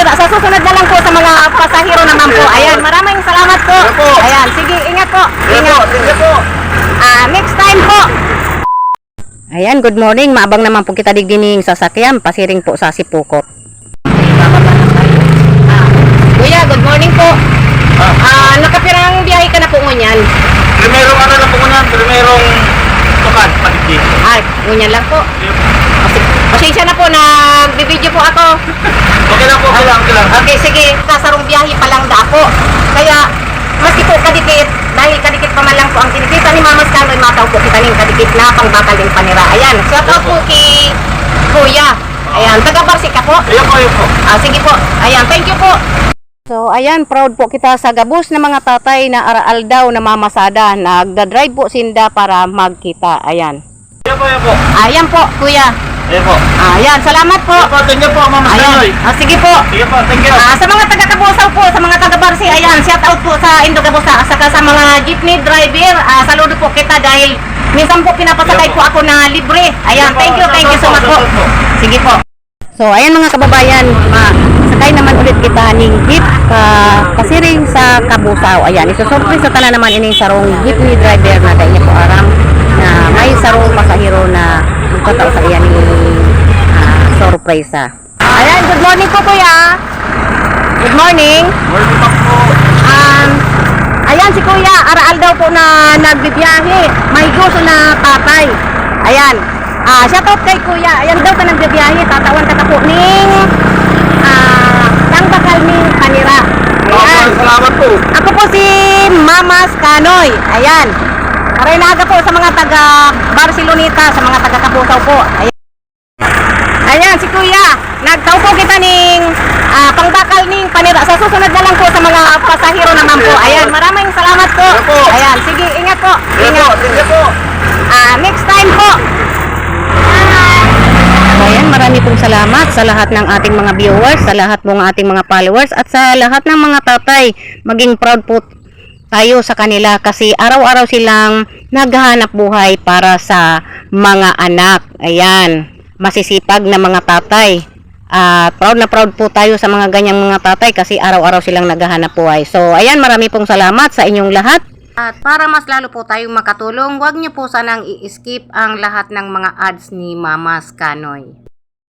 panira. Sa susunod na lang po sa mga pasahero naman po. Ayan, maraming salamat po. Ayan, sige, ingat po. Ingat. Next time po. Ayan, good morning. Maabang naman po kita digdining sasakyan. Pasiring po sa Sipukot. Kuya, good morning po. Nakapirang biyahe ka na po ngunyan? Primerong ano na po muna, primerong tukan, paligid. Ngunyan lang po. Pasensya na po, nagbibideo po ako. Okay lang po, okay lang. Okay, sige. Kasarong biyahe pa lang da po. Kaya, maski po kadikit, dahil kadikit pa man lang po ang kinikita ni Mama Scanoy, mataw po kita ning kadikit na pangbakal din panira. Ayan, shout out po kay Kuya. Ayan, taga-Barsi ka po? Ayun po. Sige po. Ayan, thank you po. So, ayan, proud po kita sa gabos na mga tatay na araal daw na mamasada. Nagda-drive po sinda para magkita. Ayan. Ayun po. Ayan po, Kuya. Ayun po. Ayan, salamat po. Thank you po, Mama Scanoy. Sige po. Sige po, thank you. Sa mga taga-Kabusaw po, sa mga taga-Barsi, ayan, shout out po sa Indo Kabusa. Saka sa mga jeepney driver, saludo po kita dahil minsan po pinapasakay po ako na libre. Ayan, thank you so much po. Sige po. So, ayan mga kababayan, sakay naman ulit kita ning jeep pasiring sa Kabusaw. Ayan, isusurprise sa tala naman ining sarong jeepney driver na dahil niya po aram na may sarong pasahero na magkatao sa iyan ni surprise. Ayan, good morning po kuya. Good morning. Morning po. Ayan si kuya, araal daw po na nagbibiyahe. May gusto na tatay. Ayan. Shout out kay kuya. Ayan daw ka nagbibiyahe. Tatawan ka na po ning tangbakal ning panira. Ayan. Salamat po. Ako po si Mama Scanoy. Ayan. Aray naga po sa mga taga Barceloneta, sa mga taga Kabusaw po. Ayan. Ayan si kuya. Nagtaw po kita ning pangbakal ning panira. Sa susunod na lang po sa mga pasahero naman po. Ayan. Maraming salamat po. Ayan. Sige, ingat po. Ingat. Sige po. Next time po. Ayan, marami pong salamat sa lahat ng ating mga viewers, sa lahat ng ating mga followers, at sa lahat ng mga tatay. Maging proud po tayo sa kanila kasi araw-araw silang naghahanap buhay para sa mga anak. Ayan, masisipag na mga tatay. Proud na proud po tayo sa mga ganyang mga tatay kasi araw-araw silang naghahanap buhay. So, ayan, marami pong salamat sa inyong lahat. At para mas lalo po tayong makatulong, huwag niyo po sanang i-skip ang lahat ng mga ads ni Mama Scanoy.